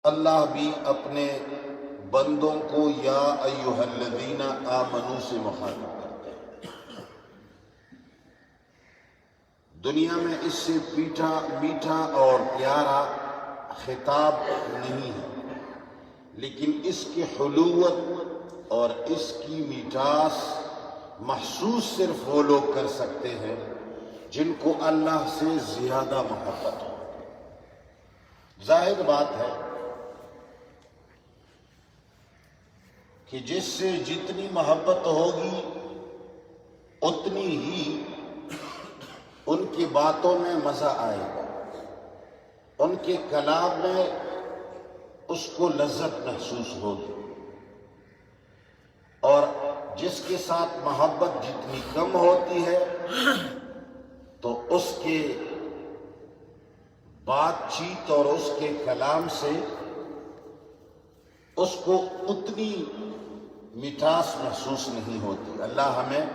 اللہ بھی اپنے بندوں کو یا ایھا الذین آمنوا سے مخاطب کرتے ہیں۔ دنیا میں اس سے میٹھا اور پیارا خطاب نہیں ہے، لیکن اس کی حلوت اور اس کی میٹھاس محسوس صرف وہ لوگ کر سکتے ہیں جن کو اللہ سے زیادہ محبت ہو۔ ظاہر بات ہے کہ جس سے جتنی محبت ہوگی اتنی ہی ان کی باتوں میں مزہ آئے گا، ان کے کلام میں اس کو لذت محسوس ہوگی، اور جس کے ساتھ محبت جتنی کم ہوتی ہے تو اس کے بات چیت اور اس کے کلام سے اس کو اتنی مٹھاس محسوس نہیں ہوتی۔ اللہ ہمیں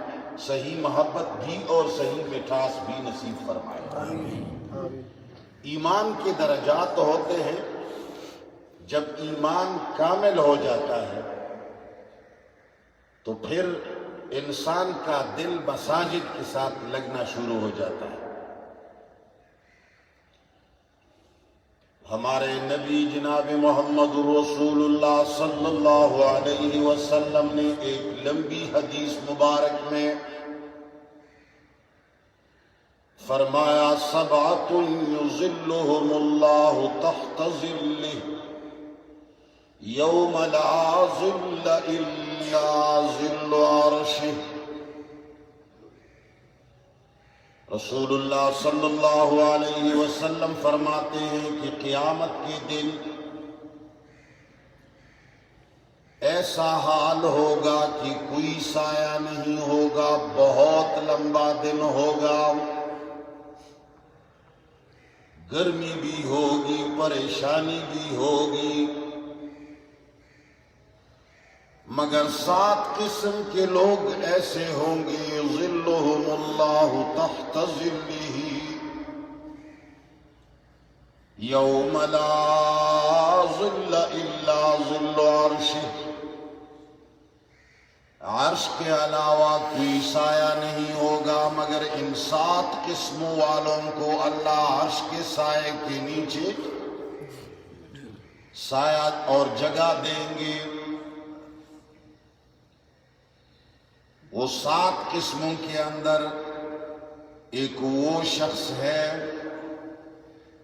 صحیح محبت بھی اور صحیح مٹھاس بھی نصیب فرمائے۔ ایمان کے درجات ہوتے ہیں، جب ایمان کامل ہو جاتا ہے تو پھر انسان کا دل مساجد کے ساتھ لگنا شروع ہو جاتا ہے۔ ہمارے نبی جناب محمد رسول اللہ صلی اللہ علیہ وسلم نے ایک لمبی حدیث مبارک میں فرمایا، سبعۃ یظلھم اللہ تحت ظلہ یوم لا ظل الا ظل عرشہ۔ رسول اللہ صلی اللہ علیہ وسلم فرماتے ہیں کہ قیامت کے دن ایسا حال ہوگا کہ کوئی سایہ نہیں ہوگا، بہت لمبا دن ہوگا، گرمی بھی ہوگی، پریشانی بھی ہوگی، مگر 7 قسم کے لوگ ایسے ہوں گے، ظلھم اللہ تحت ظلہ یوم لا ظل الا ظل عرشہ۔ عرش کے علاوہ کوئی سایہ نہیں ہوگا مگر ان 7 قسموں والوں کو اللہ عرش کے سائے کے نیچے سایہ اور جگہ دیں گے۔ وہ 7 قسموں کے اندر ایک وہ شخص ہے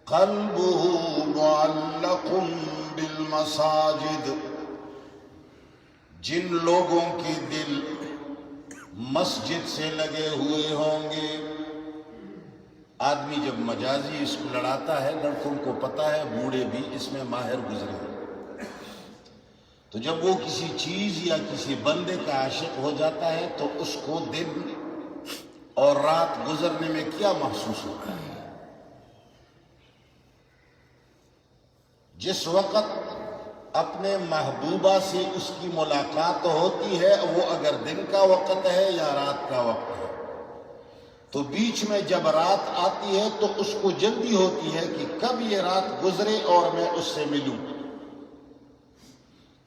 قلبہ معلق بالمساجد، جن لوگوں کے دل مسجد سے لگے ہوئے ہوں گے۔ آدمی جب مجازی اس کو لڑاتا ہے، لڑکوں کو پتہ ہے، بوڑھے بھی اس میں ماہر گزرے ہیں، تو جب وہ کسی چیز یا کسی بندے کا عاشق ہو جاتا ہے تو اس کو دن اور رات گزرنے میں کیا محسوس ہوتا ہے؟ جس وقت اپنے محبوبہ سے اس کی ملاقات ہوتی ہے، وہ اگر دن کا وقت ہے یا رات کا وقت ہے، تو بیچ میں جب رات آتی ہے تو اس کو جلدی ہوتی ہے کہ کب یہ رات گزرے اور میں اس سے ملوں،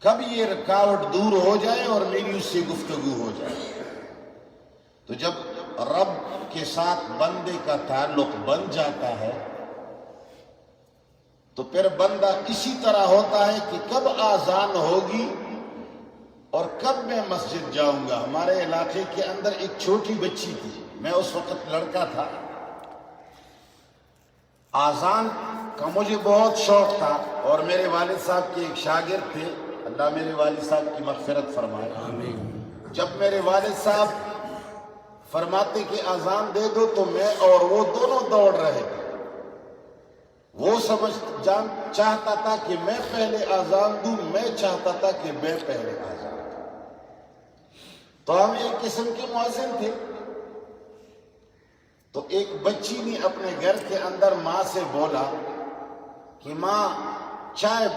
کب یہ رکاوٹ دور ہو جائے اور میری اس سے گفتگو ہو جائے۔ تو جب رب کے ساتھ بندے کا تعلق بن جاتا ہے تو پھر بندہ اسی طرح ہوتا ہے کہ کب آذان ہوگی اور کب میں مسجد جاؤں گا۔ ہمارے علاقے کے اندر ایک چھوٹی بچی تھی، میں اس وقت لڑکا تھا، آذان کا مجھے بہت شوق تھا، اور میرے والد صاحب کے ایک شاگرد تھے، اللہ میرے والد صاحب کی مغفرت فرمائے۔ جب میرے والد صاحب فرماتے کہ اذان دے دو تو میں اور وہ دونوں دوڑ رہے تھے۔ وہ چاہتا تھا کہ میں پہلے اذان دوں، میں چاہتا تھا کہ میں پہلے اذان دوں، تو ہم ایک قسم کے مؤذن تھے۔ تو ایک بچی نے اپنے گھر کے اندر ماں سے بولا کہ ماں چائے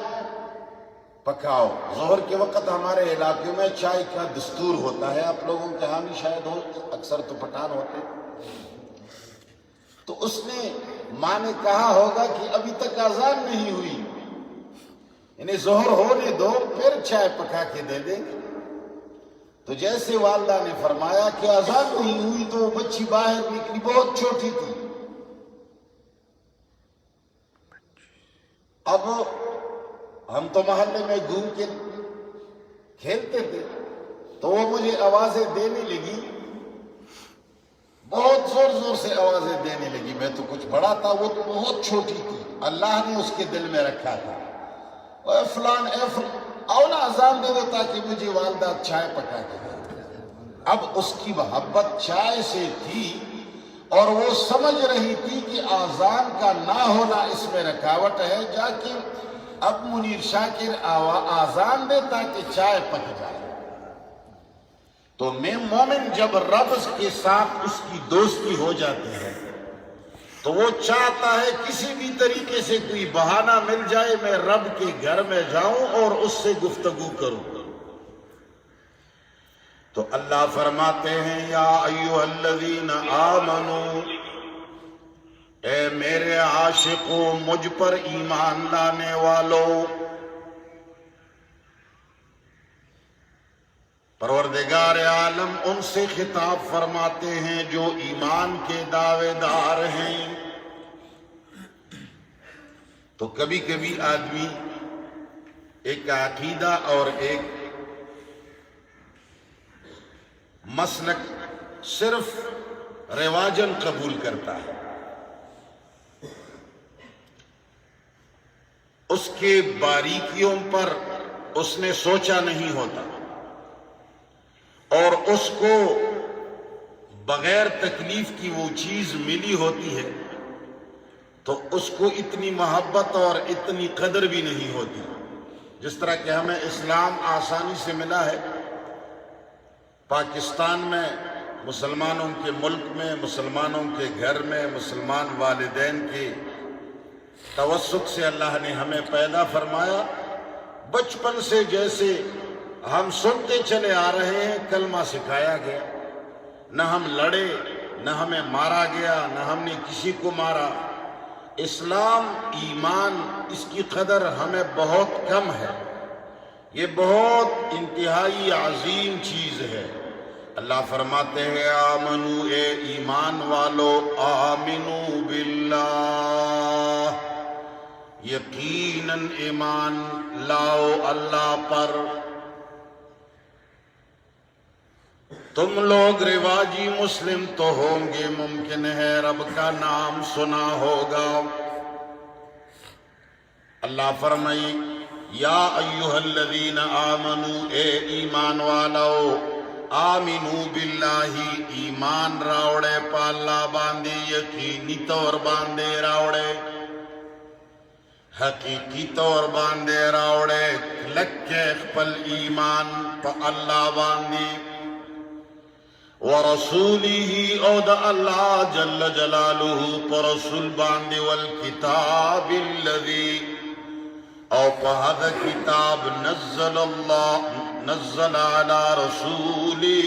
پکاؤ۔ ظہر کے وقت ہمارے علاقے میں چائے کا دستور ہوتا ہے، آپ لوگوں کے ہاں بھی شاید ہو، اکثر تو پٹھان ہوتے۔ تو اس نے، ماں نے کہا ہوگا کہ ابھی تک اذان نہیں ہوئی، انہیں ظہر ہونے دو پھر چائے پکا کے دے دیں گے۔ تو جیسے والدہ نے فرمایا کہ اذان نہیں ہوئی تو وہ بچی باہر نکلی، بہت چھوٹی تھی۔ اب ہم تو محلے میں گھوم کے کھیلتے تھے، تو وہ مجھے آوازیں دینے لگی، بہت زور زور سے آوازیں دینے لگی۔ میں تو کچھ بڑا تھا، وہ تو بہت چھوٹی تھی، اللہ نے اس کے دل میں رکھا تھا، اے فلان اے فلان، آؤ نا اذان دے دو تاکہ مجھے والدہ چائے پکا کے دے۔ اب اس کی محبت چائے سے تھی اور وہ سمجھ رہی تھی کہ اذان کا نہ ہونا اس میں رکاوٹ ہے، جا کے اب منیر شاکر اذان دے تاکہ چائے پک جائے۔ تو میں مومن جب رب کے ساتھ اس کی دوستی ہو جاتی ہے تو وہ چاہتا ہے کسی بھی طریقے سے کوئی بہانہ مل جائے، میں رب کے گھر میں جاؤں اور اس سے گفتگو کروں۔ تو اللہ فرماتے ہیں یا ایھا الذین آمنو، اے میرے عاشقوں، مجھ پر ایمان لانے والوں، پروردگار عالم ان سے خطاب فرماتے ہیں جو ایمان کے دعوے دار ہیں۔ تو کبھی کبھی آدمی ایک عقیدہ اور ایک مسلک صرف رواجن قبول کرتا ہے، اس کے باریکیوں پر اس نے سوچا نہیں ہوتا، اور اس کو بغیر تکلیف کی وہ چیز ملی ہوتی ہے تو اس کو اتنی محبت اور اتنی قدر بھی نہیں ہوتی۔ جس طرح کہ ہمیں اسلام آسانی سے ملا ہے، پاکستان میں، مسلمانوں کے ملک میں، مسلمانوں کے گھر میں، مسلمان والدین کے توسط سے اللہ نے ہمیں پیدا فرمایا۔ بچپن سے جیسے ہم سنتے چلے آ رہے ہیں، کلمہ سکھایا گیا، نہ ہم لڑے، نہ ہمیں مارا گیا، نہ ہم نے کسی کو مارا۔ اسلام، ایمان، اس کی قدر ہمیں بہت کم ہے، یہ بہت انتہائی عظیم چیز ہے۔ اللہ فرماتے ہیں آمنو، اے ایمان والو، آمنو باللہ، یقیناً ایمان لاؤ اللہ پر۔ تم لوگ رواجی مسلم تو ہوں گے، ممکن ہے رب کا نام سنا ہوگا۔ اللہ فرمائی یا ایھا الذین آمنو، اے ایمان والو، آمنو باللہ، ایمان راوڑے پا اللہ باندے، یقینی طور باندے راوڑے، حقیقی طور باندے راوڑے، لکھے خپل ایمان پا اللہ باندے، ورسولہ، او دا اللہ جل جلالہ پا رسول باندے، والکتاب الذی، او پا ہدا کتاب نزل اللہ، نزل علی رسولہ،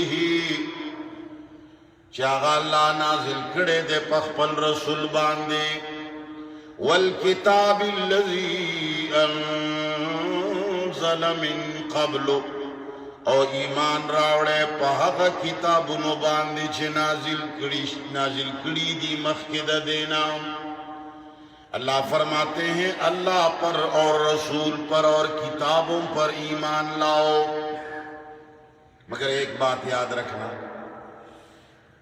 چاہا اللہ نازل کڑے دے پا خپل رسول باندے، والکتاب الذی انزل من قبل، او ایمان راوڑے پا ہغا کتابونو باندے چھے نازل کڑی دی مخکد دینا۔ اللہ فرماتے ہیں اللہ پر اور رسول پر اور کتابوں پر ایمان لاؤ۔ مگر ایک بات یاد رکھنا،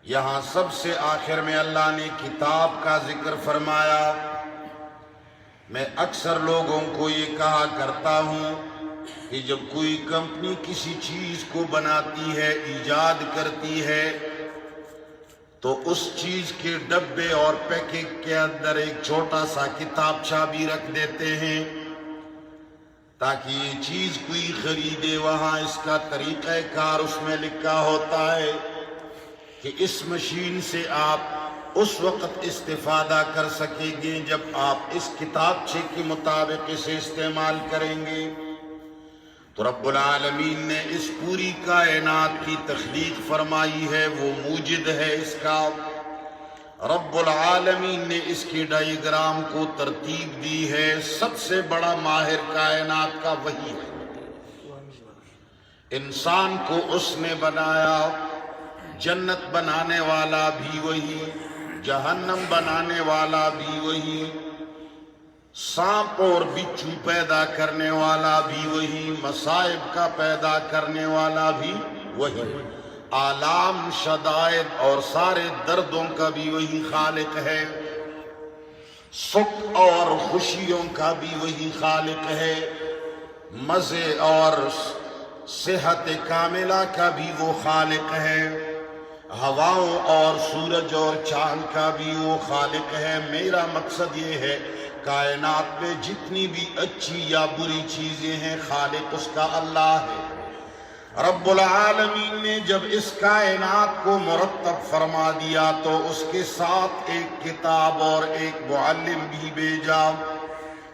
یہاں سب سے آخر میں اللہ نے کتاب کا ذکر فرمایا۔ میں اکثر لوگوں کو یہ کہا کرتا ہوں کہ جب کوئی کمپنی کسی چیز کو بناتی ہے، ایجاد کرتی ہے، تو اس چیز کے ڈبے اور پیکنگ کے اندر ایک چھوٹا سا کتابچہ بھی رکھ دیتے ہیں تاکہ یہ چیز کوئی خریدے۔ وہاں اس کا طریقہ کار اس میں لکھا ہوتا ہے کہ اس مشین سے آپ اس وقت استفادہ کر سکیں گے جب آپ اس کتابچے کے مطابق اسے استعمال کریں گے۔ تو رب العالمین نے اس پوری کائنات کی تخلیق فرمائی ہے، وہ موجد ہے اس کا، رب العالمین نے اس کی ڈائیگرام کو ترتیب دی ہے. سب سے بڑا ماہر کائنات کا وہی ہے. انسان کو اس نے بنایا. جنت بنانے والا بھی وہی, جہنم بنانے والا بھی وہی, سانپ اور بچھو پیدا کرنے والا بھی وہی, مصائب کا پیدا کرنے والا بھی وہی, آلام شدائد اور سارے دردوں کا بھی وہی خالق ہے, سکھ اور خوشیوں کا بھی وہی خالق ہے, مزے اور صحت کاملہ کا بھی وہ خالق ہے, ہواؤں اور سورج اور چاند کا بھی وہ خالق ہے. میرا مقصد یہ ہے کائنات میں جتنی بھی اچھی یا بری چیزیں ہیں خالق اس کا اللہ ہے. رب العالمین نے جب اس کائنات کو مرتب فرما دیا تو اس کے ساتھ ایک کتاب اور ایک معلم بھی بھیجا.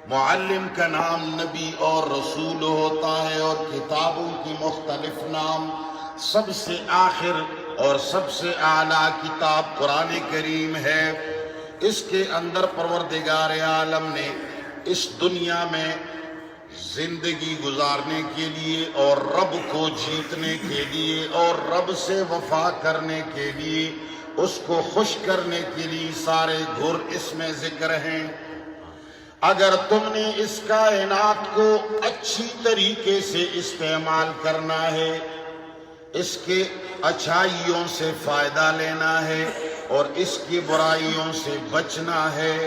معلم کا نام نبی اور رسول ہوتا ہے اور کتابوں کی مختلف نام. سب سے آخر اور سب سے اعلیٰ کتاب قرآن کریم ہے. اس کے اندر پروردگار عالم نے اس دنیا میں زندگی گزارنے کے لیے اور رب کو جیتنے کے لیے اور رب سے وفا کرنے کے لیے اس کو خوش کرنے کے لیے سارے گر اس میں ذکر ہیں. اگر تم نے اس کائنات کو اچھی طریقے سے استعمال کرنا ہے, اس کے اچھائیوں سے فائدہ لینا ہے اور اس کی برائیوں سے بچنا ہے,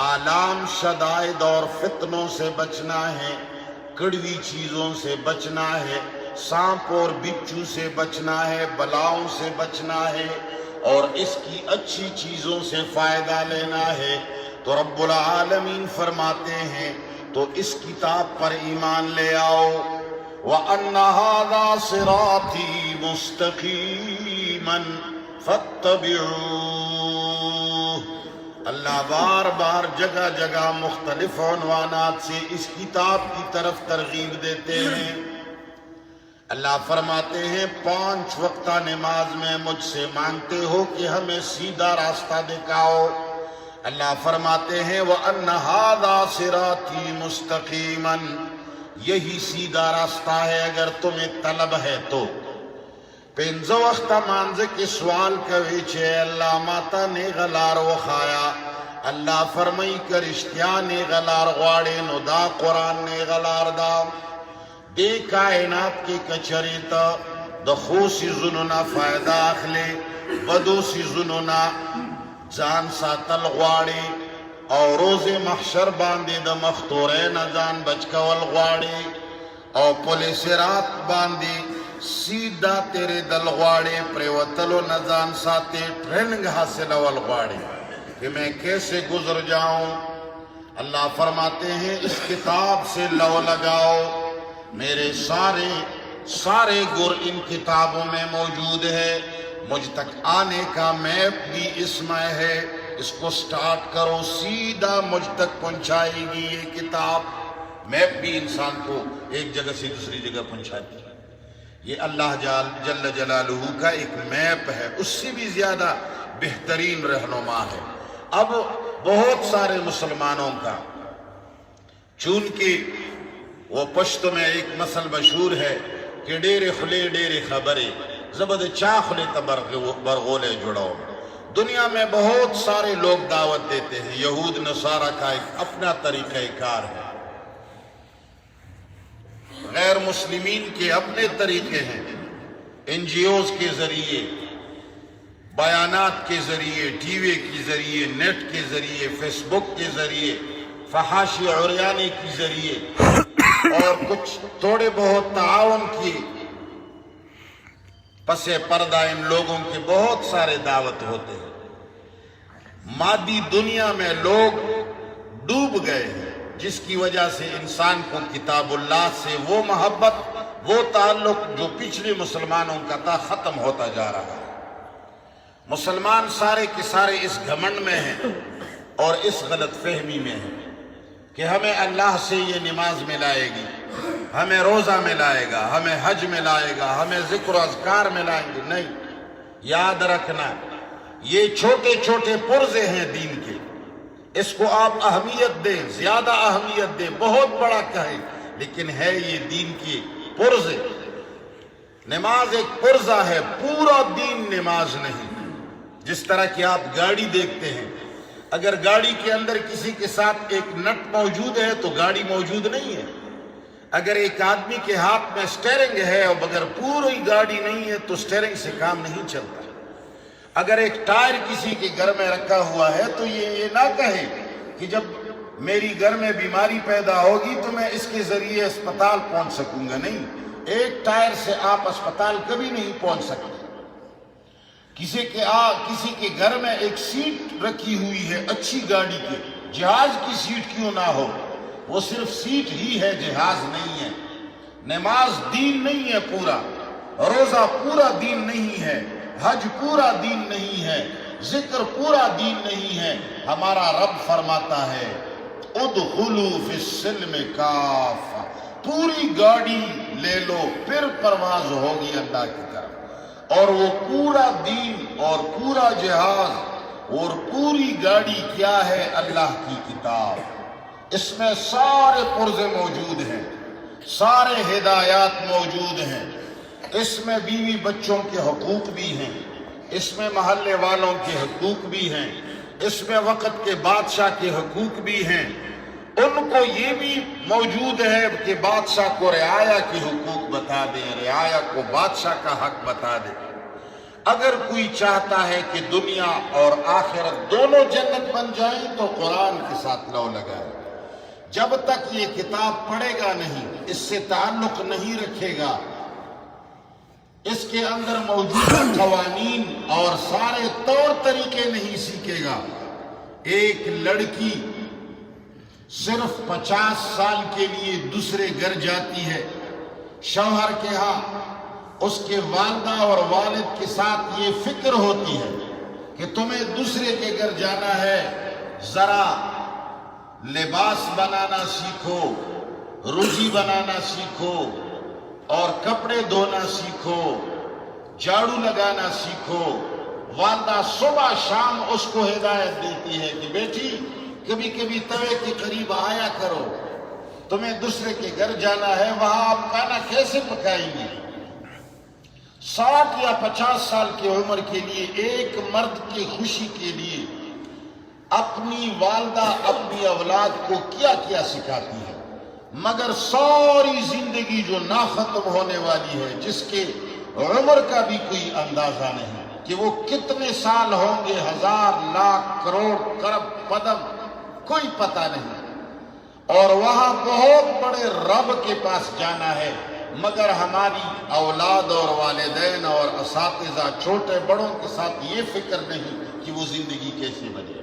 آلام شدائد اور فتنوں سے بچنا ہے, کڑوی چیزوں سے بچنا ہے, سانپ اور بچھو سے بچنا ہے, بلاؤں سے بچنا ہے اور اس کی اچھی چیزوں سے فائدہ لینا ہے, تو رب العالمین فرماتے ہیں تو اس کتاب پر ایمان لے آؤ. وَأَنَّ هَذَا صِرَاطِي مُسْتَقِيمًا فَاتَّبِعُوهُ. اللہ بار بار جگہ جگہ مختلف عنوانات سے اس کتاب کی طرف ترغیب دیتے ہیں. اللہ فرماتے ہیں 5 وقتہ نماز میں مجھ سے مانگتے ہو کہ ہمیں سیدھا راستہ دکھاؤ. اللہ فرماتے ہیں وَأَنَّ هَذَا صِرَاطِي مُسْتَقِيمًا, یہی سیدھا راستہ ہے اگر تمہیں طلب ہے تو. 5 وقتہ مانز کے سوال کوي چھے اللہ ماتا نے غلار وخایا. اللہ فرمائی کرشتیا نے غلار غواڑے نو دا قرآن نے غلار دا. دے کائنات کی کچریتا دخو سی زنونا فائدہ اخلے, بدو سی زنونا جان ساتل غواڑے اور روز محشر باندے دا مختورین جان بچکول غواڑے اور پولیس رات باندے سیدھا تیرے دل غواڑے پریوتلو نزان ساتے ٹریننگ حاصل والغواڑے کہ میں کیسے گزر جاؤں. اللہ فرماتے ہیں اس کتاب سے لو لگاؤ. میرے سارے گر ان کتابوں میں موجود ہے. مجھ تک آنے کا میپ بھی اس میں ہے. اس کو سٹارٹ کرو سیدھا مجھ تک پہنچائے گی یہ کتاب. میپ بھی انسان کو ایک جگہ سے دوسری جگہ پہنچاتی ہے. یہ اللہ جل جلالہ کا ایک میپ ہے, اس سے بھی زیادہ بہترین رہنما ہے. اب بہت سارے مسلمانوں کا چونکہ وہ پشت میں ایک مسل مشہور ہے کہ ڈیرے خلے ڈیرے خبرے زبد چا خلے برغولے جڑاؤ. دنیا میں بہت سارے لوگ دعوت دیتے ہیں. یہود نصارہ کا ایک اپنا طریقہ کار ہے, غیر مسلمین کے اپنے طریقے ہیں. این جی اوز کے ذریعے, بیانات کے ذریعے, ٹی وی کے ذریعے, نیٹ کے ذریعے, فیس بک کے ذریعے, فحاشی عریانے کے ذریعے اور کچھ تھوڑے بہت تعاون کی پس پردہ ان لوگوں کے بہت سارے دعوت ہوتے ہیں. مادی دنیا میں لوگ ڈوب گئے ہیں جس کی وجہ سے انسان کو کتاب اللہ سے وہ محبت, وہ تعلق جو پچھلے مسلمانوں کا تھا ختم ہوتا جا رہا ہے. مسلمان سارے کے سارے اس گھمنڈ میں ہیں اور اس غلط فہمی میں ہیں کہ ہمیں اللہ سے یہ نماز ملائے گی, ہمیں روزہ ملائے گا, ہمیں حج ملائے گا, ہمیں ذکر و اذکار ملائیں گے. نہیں, یاد رکھنا یہ چھوٹے چھوٹے پرزے ہیں دین کے، اس کو آپ اہمیت دیں، زیادہ اہمیت دیں، بہت بڑا کہیں، لیکن ہے یہ دین کے پرزے۔ نماز ایک پرزہ ہے، پورا دین نماز نہیں۔ جس طرح کہ آپ گاڑی دیکھتے ہیں، اگر گاڑی کے اندر کسی کے ساتھ ایک نٹ موجود ہے تو گاڑی موجود نہیں ہے۔ اگر ایک آدمی کے ہاتھ میں سٹیرنگ ہے اور مگر پوری گاڑی نہیں ہے تو سٹیرنگ سے کام نہیں چلتا۔ اگر ایک ٹائر کسی کے گھر میں رکھا ہوا ہے تو یہ نہ کہے کہ جب میری گھر میں بیماری پیدا ہوگی تو میں اس کے ذریعے اسپتال پہنچ سکوں گا، نہیں، ایک ٹائر سے آپ اسپتال کبھی نہیں پہنچ سکتے۔ کسی کے گھر میں ایک سیٹ رکھی ہوئی ہے اچھی گاڑی کے، جہاز کی سیٹ کیوں نہ ہو، وہ صرف سیٹ ہی ہے، جہاز نہیں ہے۔ نماز دین نہیں ہے پورا، روزہ پورا دین نہیں ہے، حج پورا دین نہیں ہے، ذکر پورا دین نہیں ہے۔ ہمارا رب فرماتا ہے ادخلوا فی السلم کافہ، پوری گاڑی لے لو پھر پرواز ہوگی اللہ کی طرف۔ اور وہ پورا دین اور پورا جہاز اور پوری گاڑی کیا ہے؟ اللہ کی کتاب۔ اس میں سارے پرزے موجود ہیں، سارے ہدایات موجود ہیں، اس میں بیوی بچوں کے حقوق بھی ہیں، اس میں محلے والوں کے حقوق بھی ہیں، اس میں وقت کے بادشاہ کے حقوق بھی ہیں۔ ان کو یہ بھی موجود ہے کہ بادشاہ کو رعایا کے حقوق بتا دیں، رعایا کو بادشاہ کا حق بتا دیں۔ اگر کوئی چاہتا ہے کہ دنیا اور آخرت دونوں جنت بن جائیں تو قرآن کے ساتھ لو لگائے۔ جب تک یہ کتاب پڑھے گا نہیں، اس سے تعلق نہیں رکھے گا، اس کے اندر موجودہ قوانین اور سارے طور طریقے نہیں سیکھے گا۔ ایک لڑکی صرف 50 سال کے لیے دوسرے گھر جاتی ہے، شوہر کے ہاں اس کے والدہ اور والد کے ساتھ یہ فکر ہوتی ہے کہ تمہیں دوسرے کے گھر جانا ہے، ذرا لباس بنانا سیکھو، روزی بنانا سیکھو، اور کپڑے دھونا سیکھو، جھاڑو لگانا سیکھو۔ والدہ صبح شام اس کو ہدایت دیتی ہے کہ بیٹی کبھی کبھی توے کے قریب آیا کرو، تمہیں دوسرے کے گھر جانا ہے، وہاں آپ کھانا کیسے پکائیں گے؟ 60 یا 50 سال کی عمر کے لیے ایک مرد کی خوشی کے لیے اپنی والدہ اپنی اولاد کو کیا کیا سکھاتی ہے، مگر ساری زندگی جو نہ ختم ہونے والی ہے، جس کے عمر کا بھی کوئی اندازہ نہیں کہ وہ کتنے سال ہوں گے، 1000 لاکھ کروڑ کرب پدم، کوئی پتہ نہیں، اور وہاں بہت بڑے رب کے پاس جانا ہے، مگر ہماری اولاد اور والدین اور اساتذہ چھوٹے بڑوں کے ساتھ یہ فکر نہیں کہ وہ زندگی کیسے بنے۔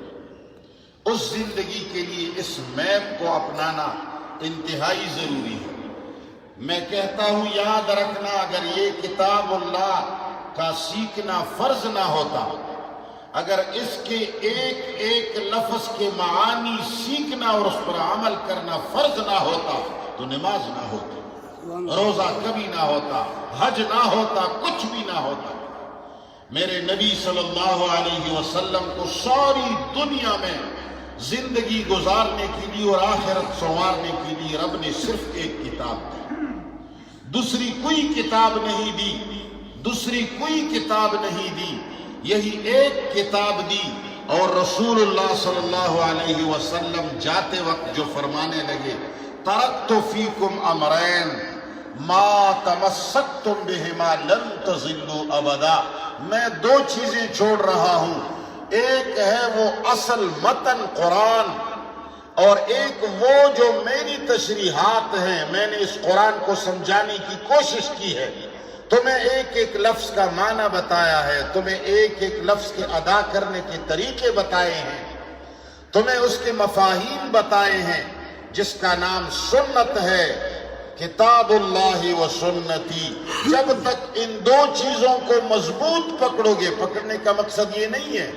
اس زندگی کے لیے اس میپ کو اپنانا انتہائی ضروری ہے۔ میں کہتا ہوں یاد رکھنا، اگر یہ کتاب اللہ کا سیکھنا فرض نہ ہوتا، اگر اس کے ایک ایک لفظ کے معانی سیکھنا اور اس پر عمل کرنا فرض نہ ہوتا تو نماز نہ ہوتی، روزہ کبھی نہ ہوتا، حج نہ ہوتا، کچھ بھی نہ ہوتا۔ میرے نبی صلی اللہ علیہ وسلم کو ساری دنیا میں زندگی گزارنے کے لیے اور آخرت سنوارنے کے لیے رب نے صرف ایک کتاب دی، دوسری کوئی کتاب نہیں دی، دوسری کوئی کتاب نہیں دی، یہی ایک کتاب دی۔ اور رسول اللہ صلی اللہ علیہ وسلم جاتے وقت جو فرمانے لگے، ترکت فیکم امرین ما تمسکتم بہما لن تضلوا ابدا، میں 2 چیزیں چھوڑ رہا ہوں، ایک ہے وہ اصل متن قرآن، اور ایک وہ جو میری تشریحات ہیں، میں نے اس قرآن کو سمجھانے کی کوشش کی ہے، تمہیں ایک ایک لفظ کا معنی بتایا ہے، تمہیں ایک ایک لفظ کے ادا کرنے کے طریقے بتائے ہیں، تمہیں اس کے مفاہیم بتائے ہیں، جس کا نام سنت ہے، کتاب اللہ و سنتی۔ جب تک ان 2 چیزوں کو مضبوط پکڑو گے، پکڑنے کا مقصد یہ نہیں ہے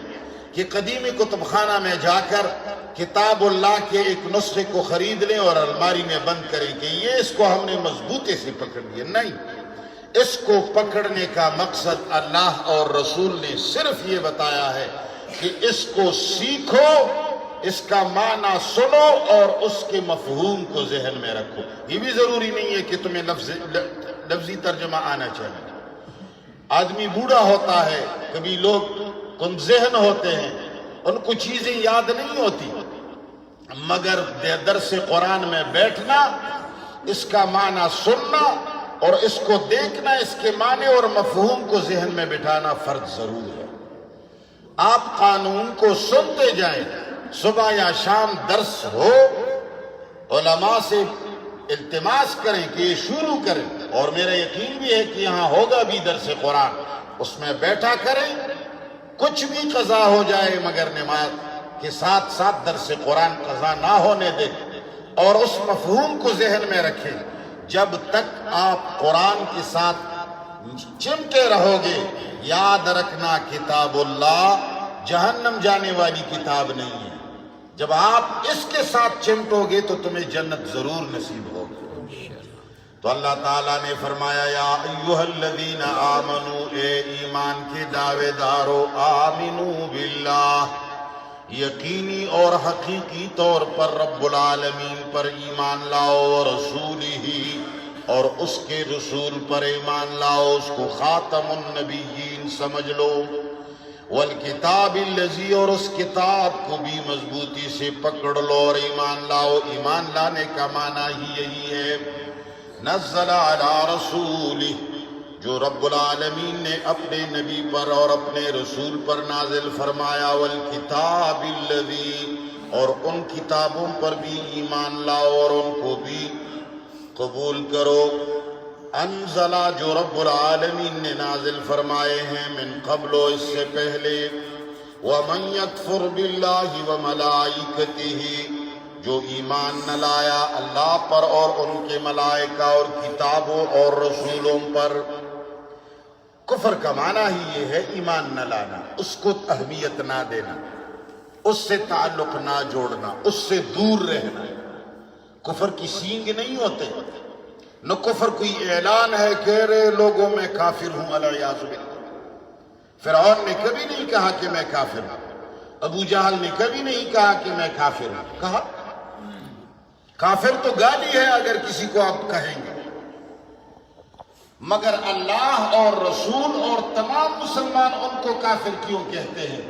کہ قدیمی کتب خانہ میں جا کر کتاب اللہ کے ایک نسخے کو خرید لیں اور الماری میں بند کریں کہ یہ اس کو ہم نے مضبوطی سے پکڑ لیا، نہیں، اس کو پکڑنے کا مقصد اللہ اور رسول نے صرف یہ بتایا ہے کہ اس کو سیکھو، اس کا معنی سنو اور اس کے مفہوم کو ذہن میں رکھو۔ یہ بھی ضروری نہیں ہے کہ تمہیں لفظی ترجمہ آنا چاہیے۔ آدمی بوڑھا ہوتا ہے، کبھی لوگ کم ذہن ہوتے ہیں، ان کو چیزیں یاد نہیں ہوتی، مگر درس قرآن میں بیٹھنا، اس کا معنی سننا اور اس کو دیکھنا، اس کے معنی اور مفہوم کو ذہن میں بٹھانا فرض ضرور ہے۔ آپ قانون کو سنتے جائیں، صبح یا شام درس ہو، علماء سے التماس کریں کہ یہ شروع کریں، اور میرا یقین بھی ہے کہ یہاں ہوگا بھی درس قرآن، اس میں بیٹھا کریں، کچھ بھی قضا ہو جائے مگر نماز کے ساتھ ساتھ درس قرآن قضا نہ ہونے دیں، اور اس مفہوم کو ذہن میں رکھیں۔ جب تک آپ قرآن کے ساتھ چمٹے رہو گے، یاد رکھنا کتاب اللہ جہنم جانے والی کتاب نہیں ہے۔ جب آپ اس کے ساتھ چمٹو گے تو تمہیں جنت ضرور نصیب ہوگی۔ تو اللہ تعالیٰ نے فرمایا یا ایھا الذین آمنوا، اے ایمان کے دعوے دارو، آمنوا باللہ، یقینی اور حقیقی طور پر رب العالمین پر ایمان لاؤ، ورسولہ، اور اس کے رسول پر ایمان لاؤ، اس کو خاتم النبیین سمجھ لو، والکتاب الذی، اور اس کتاب کو بھی مضبوطی سے پکڑ لو اور ایمان لاؤ۔ ایمان لانے کا معنی ہی یہی ہے، نزل علی رسولہ، جو رب العالمین نے اپنے نبی پر اور اپنے رسول پر نازل فرمایا، والکتاب الذی، اور ان کتابوں پر بھی ایمان لاؤ اور ان کو بھی قبول کرو، انزلہ، جو رب العالمین نے نازل فرمائے ہیں، من قبل، اس سے پہلے، ومن یکفر باللہ وملائکتہ، جو ایمان نہ لایا اللہ پر اور ان کے ملائکہ اور کتابوں اور رسولوں پر۔ کفر کا معنی ہی یہ ہے ایمان نہ لانا، اس کو اہمیت نہ دینا، اس سے تعلق نہ جوڑنا، اس سے دور رہنا۔ کفر کی سینگ نہیں ہوتے، نہ کفر کوئی اعلان ہے کہ رے لوگوں میں کافر ہوں، العیاذ باللہ۔ فرعون نے کبھی نہیں کہا کہ میں کافر ہوں، ابو جہل نے کبھی نہیں کہا کہ میں کافر ہوں۔ کہا کافر تو گالی ہے اگر کسی کو آپ کہیں گے، مگر اللہ اور رسول اور تمام مسلمان ان کو کافر کیوں کہتے ہیں؟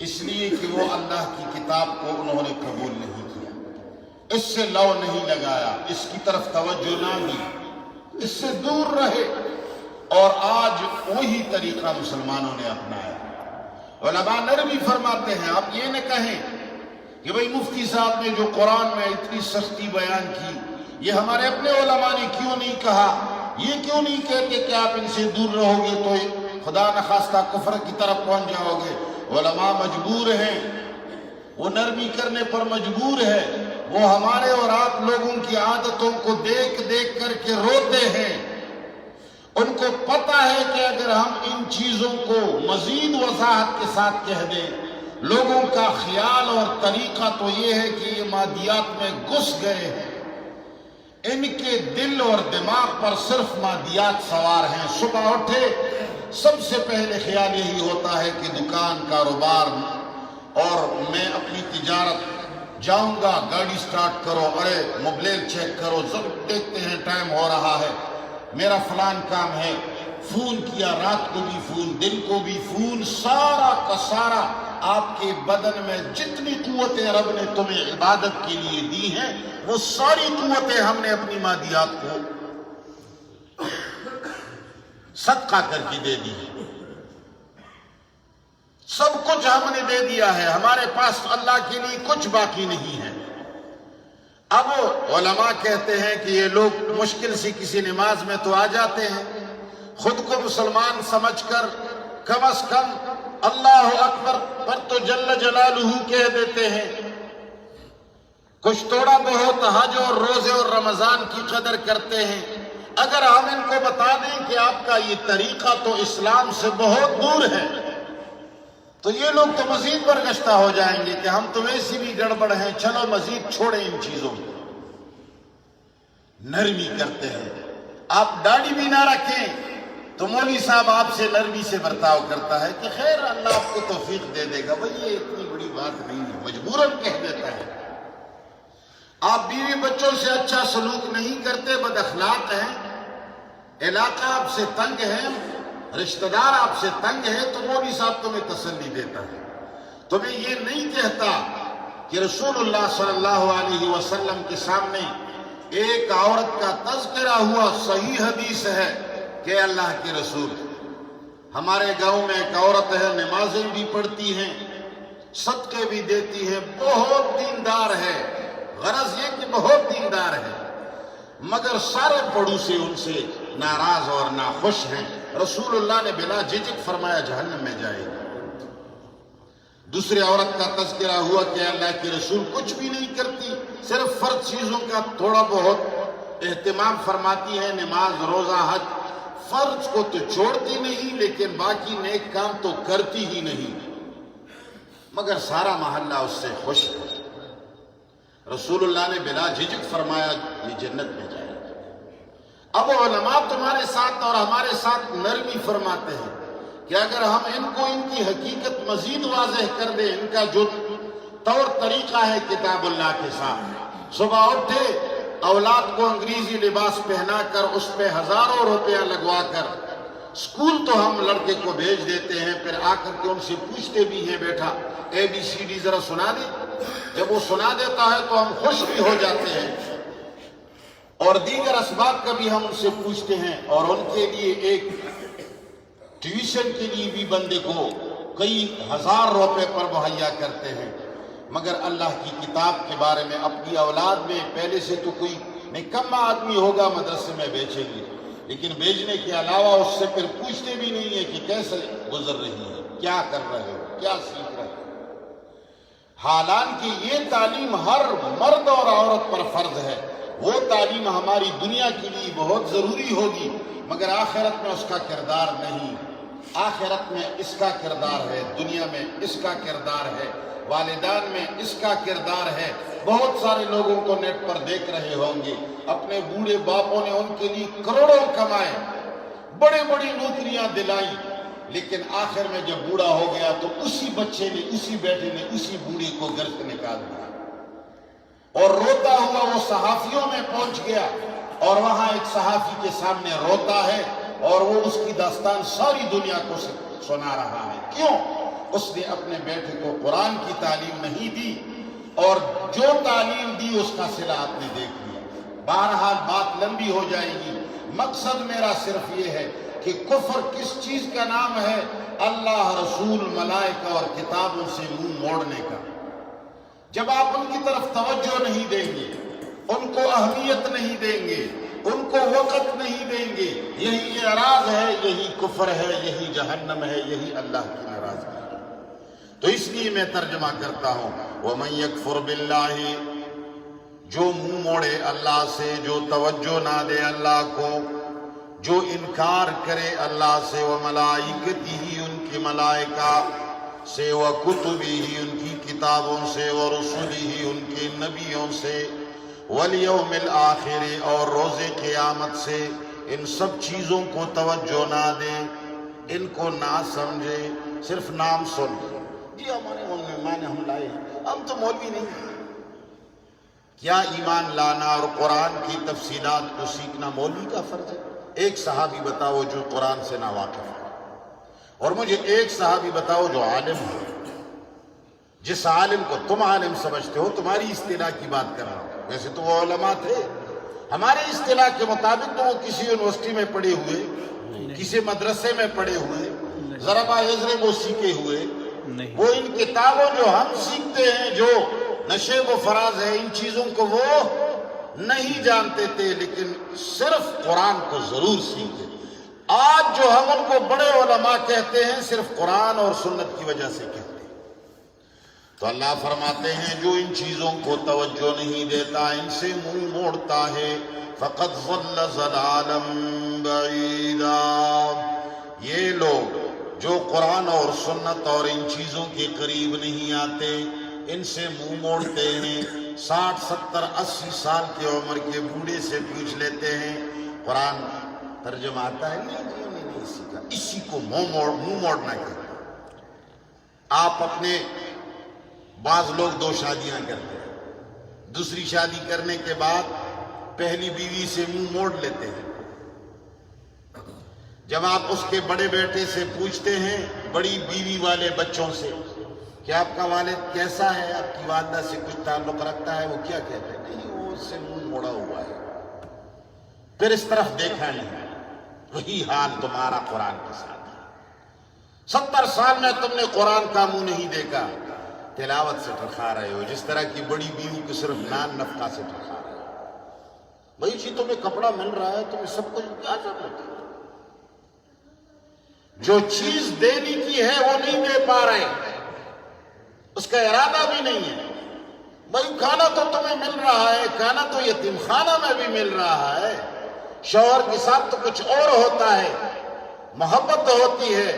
اس لیے کہ وہ اللہ کی کتاب کو انہوں نے قبول نہیں کیا، اس سے لو نہیں لگایا، اس کی طرف توجہ نہ دی، اس سے دور رہے، اور آج وہی طریقہ مسلمانوں نے اپنایا۔ علماء نرمی فرماتے ہیں، آپ یہ نہ کہیں کہ بھئی مفتی صاحب نے جو قرآن میں اتنی سختی بیان کی، یہ ہمارے اپنے علماء نے کیوں نہیں کہا؟ یہ کیوں نہیں کہتے کہ آپ ان سے دور رہو گے تو خدا نخواستہ کفر کی طرف پہنچ جاؤ گے؟ علماء مجبور ہیں، وہ نرمی کرنے پر مجبور ہے، وہ ہمارے اور آپ لوگوں کی عادتوں کو دیکھ دیکھ کر کے روتے ہیں۔ ان کو پتہ ہے کہ اگر ہم ان چیزوں کو مزید وضاحت کے ساتھ کہہ دیں، لوگوں کا خیال اور طریقہ تو یہ ہے کہ یہ مادیات میں گھس گئے ہیں، ان کے دل اور دماغ پر صرف مادیات سوار ہیں۔ صبح اٹھے سب سے پہلے خیال یہی ہوتا ہے کہ دکان، کاروبار، اور میں اپنی تجارت جاؤں گا، گاڑی سٹارٹ کرو، ارے موبائل چیک کرو، ضرور دیکھتے ہیں ٹائم ہو رہا ہے، میرا فلان کام ہے، فون کیا، رات کو بھی فون، دن کو بھی فون، سارا کا سارا آپ کے بدن میں جتنی قوتیں رب نے تمہیں عبادت کے لیے دی ہیں، وہ ساری قوتیں ہم نے اپنی مادیات کو صدقہ کر کے دے دی ہے۔ سب کچھ ہم نے دے دیا ہے، ہمارے پاس اللہ کے لیے کچھ باقی نہیں ہے۔ اب علماء کہتے ہیں کہ یہ لوگ مشکل سے کسی نماز میں تو آ جاتے ہیں، خود کو مسلمان سمجھ کر کم از کم اللہ اکبر پر تو جل جلالہ کہہ دیتے ہیں، کچھ تھوڑا بہت حج اور روزے اور رمضان کی قدر کرتے ہیں۔ اگر ہم ان کو بتا دیں کہ آپ کا یہ طریقہ تو اسلام سے بہت دور ہے، تو یہ لوگ تو مزید برگشتہ ہو جائیں گے کہ ہم تو ویسی بھی گڑبڑ ہیں، چلو مزید چھوڑیں ان چیزوں کو۔ نرمی کرتے ہیں۔ آپ داڑھی بھی نہ رکھیں تو مولوی صاحب آپ سے نرمی سے برتاؤ کرتا ہے کہ خیر اللہ آپ کو توفیق دے دے گا، بھئی یہ اتنی بڑی بات نہیں ہے، مجبوراً کہہ دیتا ہے۔ آپ بیوی بچوں سے اچھا سلوک نہیں کرتے، بد اخلاق ہیں، علاقہ آپ سے تنگ ہے، رشتہ دار آپ سے تنگ ہے، تو مولوی صاحب تمہیں تسلی دیتا ہے، تمہیں یہ نہیں کہتا کہ رسول اللہ صلی اللہ علیہ وسلم کے سامنے ایک عورت کا تذکرہ ہوا، صحیح حدیث ہے کہ اللہ کے رسول ہمارے گاؤں میں ایک عورت ہے، نمازیں بھی پڑھتی ہیں، صدقے بھی دیتی ہے، بہت دیندار ہے، غرض یہ کہ بہت دیندار ہے، مگر سارے پڑوسی ان سے ناراض اور ناخوش ہیں۔ رسول اللہ نے بلا جھجک فرمایا جہنم میں جائے گی۔ دوسری عورت کا تذکرہ ہوا کہ اللہ کے رسول کچھ بھی نہیں کرتی، صرف فرض چیزوں کا تھوڑا بہت اہتمام فرماتی ہے، نماز روزہ حج، فرض کو تو چھوڑتی نہیں لیکن باقی نیک کام تو کرتی ہی نہیں، مگر سارا محلہ اس سے خوش ہے۔ رسول اللہ نے بلا جھجک فرمایا یہ جنت میں جائے گا۔ اب علماء تمہارے ساتھ اور ہمارے ساتھ نرمی فرماتے ہیں کہ اگر ہم ان کو ان کی حقیقت مزید واضح کر دیں، ان کا جو طور طریقہ ہے کتاب اللہ کے ساتھ، صبح اٹھے اولاد کو انگریزی لباس پہنا کر اس پہ ہزاروں روپیہ لگوا کر اسکول تو ہم لڑکے کو بھیج دیتے ہیں، پھر آ کر کے ان سے پوچھتے بھی ہیں بیٹا ABCD ذرا سنا دے، جب وہ سنا دیتا ہے تو ہم خوش بھی ہو جاتے ہیں، اور دیگر اسباب کا بھی ہم ان سے پوچھتے ہیں، اور ان کے لیے ایک ٹیوشن کے لیے بھی بندے کو کئی ہزار روپے پر مہیا کرتے ہیں، مگر اللہ کی کتاب کے بارے میں اپنی اولاد میں پہلے سے تو کوئی نکما آدمی ہوگا مدرسے میں بیچے گی، لیکن بیچنے کے علاوہ اس سے پھر پوچھتے بھی نہیں ہیں کہ کیسے گزر رہی ہے، کیا کر رہے ہو، کیا سیکھ رہے ہو۔ حالانکہ یہ تعلیم ہر مرد اور عورت پر فرض ہے، وہ تعلیم ہماری دنیا کے لیے بہت ضروری ہوگی، مگر آخرت میں اس کا کردار نہیں، آخرت میں اس کا کردار ہے، دنیا میں اس کا کردار ہے، والدان میں اس کا کردار ہے۔ بہت سارے لوگوں کو نیٹ پر دیکھ رہے ہوں گے، اپنے بوڑھے باپوں نے ان کے لیے کروڑوں کمائے، بڑے بڑی نوکریاں دلائیں، لیکن آخر میں جب بوڑھا ہو گیا تو اسی بچے نے، اسی بیٹے نے اسی بوڑھے کو گھر سے نکال دیا، اور روتا ہوا وہ صحافیوں میں پہنچ گیا، اور وہاں ایک صحافی کے سامنے روتا ہے اور وہ اس کی داستان ساری دنیا کو سنا رہا ہے۔ کیوں؟ اس نے اپنے بیٹے کو قرآن کی تعلیم نہیں دی، اور جو تعلیم دی اس کا صلہ آپ نے دیکھ لیا۔ بہرحال بات لمبی ہو جائے گی، مقصد میرا صرف یہ ہے کہ کفر کس چیز کا نام ہے؟ اللہ، رسول، ملائکہ اور کتابوں سے منہ موڑنے کا۔ جب آپ ان کی طرف توجہ نہیں دیں گے، ان کو اہمیت نہیں دیں گے، ان کو وقت نہیں دیں گے، یہی اعراض ہے، یہی کفر ہے، یہی جہنم ہے، یہی اللہ کی ناراضگی ہے۔ تو اس لیے میں ترجمہ کرتا ہوں، وَمَن يَكْفُرْ بِاللَّهِ، جو منہ موڑے اللہ سے، جو توجہ نہ دے اللہ کو، جو انکار کرے اللہ سے، وَمَلَائِكَتِهِ، ان کی ملائکہ سے، وَكُتُبِهِ، ان کی کتابوں سے، وَرُسُلِهِ، ان کے نبیوں سے، وَالْيَوْمِ الْآخِرِ، اور روز قیامت سے، ان سب چیزوں کو توجہ نہ دے، ان کو نہ سمجھے، صرف نام سن جی ہمارے مولوی ہم لائے ہیں، ہم تو مولوی نہیں ہیں۔ کیا ایمان لانا اور قرآن کی تفصیلات کو سیکھنا مولوی کا فرض ہے؟ ایک صحابی بتاؤ جو قرآن سے ناواقف ہے، اور مجھے ایک صحابی بتاؤ جو عالم ہے، جس عالم کو تم عالم سمجھتے ہو، تمہاری اصطلاح کی بات کر رہا ہوں، ویسے تو وہ علماء تھے، ہماری اصطلاح کے مطابق تو وہ کسی یونیورسٹی میں پڑھے ہوئے، کسی مدرسے میں پڑھے ہوئے، ضربہ یضرب وہ سیکھے ہوئے، وہ ان کتابوں جو ہم سیکھتے ہیں، جو نشیب و فراز ہے، ان چیزوں کو وہ نہیں جانتے تھے، لیکن صرف قرآن کو ضرور سیکھتے۔ آج جو ہم ان کو بڑے علماء کہتے ہیں، صرف قرآن اور سنت کی وجہ سے کہتے ہیں۔ تو اللہ فرماتے ہیں جو ان چیزوں کو توجہ نہیں دیتا، ان سے منہ موڑتا ہے، فقد ضل ضلالا بعیدا، یہ لوگ جو قرآن اور سنت اور ان چیزوں کے قریب نہیں آتے، ان سے منہ موڑتے ہیں، 60 70 80 سال کی عمر کے بوڑھے سے پوچھ لیتے ہیں قرآن ترجمہ آتا ہے؟ نہیں سیکھا. اسی کو منہ موڑنا کہتے ہیں. آپ اپنے بعض لوگ 2 شادیاں کرتے ہیں، دوسری شادی کرنے کے بعد پہلی بیوی سے منہ موڑ لیتے ہیں. جب آپ اس کے بڑے بیٹے سے پوچھتے ہیں، بڑی بیوی والے بچوں سے، کہ آپ کا والد کیسا ہے، آپ کی والدہ سے کچھ تعلق رکھتا ہے، وہ کیا کہتے ہیں؟ نہیں، وہ اس سے منہ موڑا ہوا ہے، پھر اس طرف دیکھا نہیں. وہی حال تمہارا قرآن کے ساتھ ہے. 70 سال میں تم نے قرآن کا منہ نہیں دیکھا، تلاوت سے ٹرکھا رہے ہو، جس طرح کی بڑی بیوی کو صرف نان نفقہ سے ٹرکھا رہے ہو. بھائی جی تمہیں کپڑا مل رہا ہے، تمہیں سب کچھ کیا ضرورت ہے؟ جو چیز دینی کی ہے وہ نہیں دے پا رہے، اس کا ارادہ بھی نہیں ہے. بھائی کھانا تو تمہیں مل رہا ہے، کھانا تو یتیم خانہ میں بھی مل رہا ہے، شوہر کے ساتھ تو کچھ اور ہوتا ہے، محبت ہوتی ہے،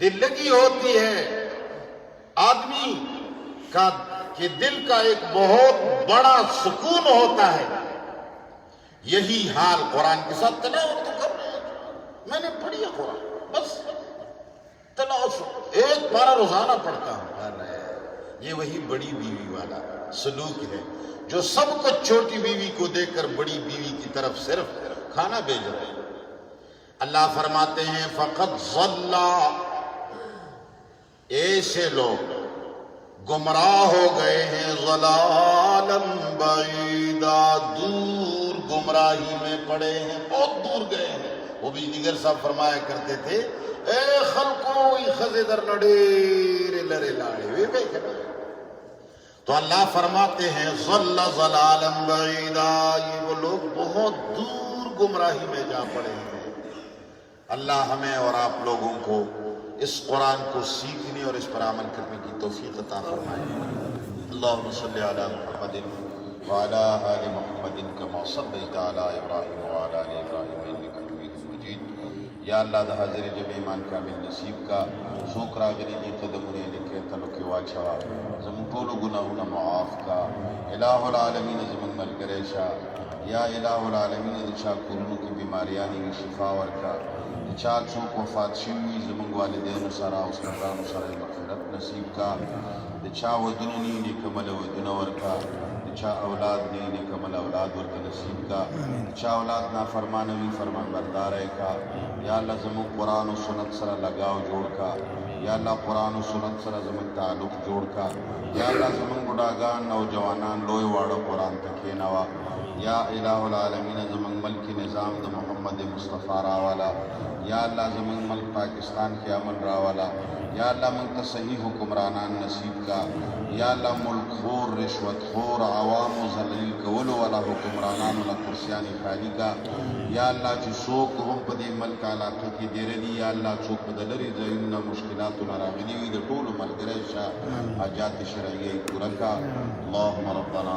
دل لگی ہوتی ہے، آدمی کے دل کا ایک بہت بڑا سکون ہوتا ہے. یہی حال قرآن کے ساتھ تلاوت تو کر رہے ہیں. میں نے پڑھی ہے قرآن، بس تلاوت 1 پارہ روزانہ پڑھتا ہوں. یہ وہی بڑی بیوی والا سلوک ہے جو سب کچھ چھوٹی بیوی کو دے کر بڑی بیوی کی طرف صرف کھانا بھیج رہے ہیں. اللہ فرماتے ہیں فقط ضل، ایسے لوگ گمراہ ہو گئے ہیں، ضلالا بعیدا، دور گمراہی میں پڑے ہیں، بہت دور گئے ہیں. وہ بھی دیگر صاحب فرمایا کرتے تھے، اے خلقو خزے در نڈیر لرے لاڑے وے بے کہنا. تو اللہ فرماتے ہیں ضل ضلالا بعیدا، یہ وہ لوگ بہت دور گمراہی میں جا پڑے ہیں. اللہ ہمیں اور آپ لوگوں کو اس قرآن کو سیکھنے اور اس پر عمل کرنے کی توفیق عطا فرمائے. اللہم صلی علی محمد وعلی آل محمد کما صلیت علی ابراہیم وعلی آل ابراہیم انک حمید مجید. یا اللہ دا حاضر جب ایمان کامل نصیب کا شکرا گری جی قدمنے لکھے تلک واچھا زمون ٹولو گناہونا معاف کا. الہ العالمین زمون ملگریشا، یا الہ العالمین دچا کلنو کی بیماریانی شفا ورکا، دچا چوک وفات شوی زمون والدین سرا اسکران سرا مغفرت نصیب کا، دچا ودنو نینی کمل ودنو ورکا، دچا اولاد نینی کمل اولاد ورکا نصیب کا، دچا اولاد نافرمانوی فرمان بردارے کا. یا اللہ زمون قرآن و سنت سرا لگاو جوڑ کا. یا اللہ قرآن و سنت سرا زمون تعلق جوڑ کا. یا اللہ زمون بڑاگان نوجوانان لوئے واڑو قرآن تکینوا. یا الہ العالمین زمون ملک نظام دا محمد مصطفیٰ راوالا. یا اللہ زمون ملک پاکستان کے امن راوالا. یا اللہ منتا صحیح حکمرانان نصیب کا. یا اللہ ملک خور، رشوت خور، عوام و ذلیل کولو والا حکمرانان والا کرسیانی خالی کا. یا اللہ چی سوک ہم پدی ملک علاقہ کی دیر دی. یا اللہ چوک بدلری زیوننا مشکلات نراغلی وی دا طول ملک ریشا حاجات شرعیہ پورا کا. اللہم ربنا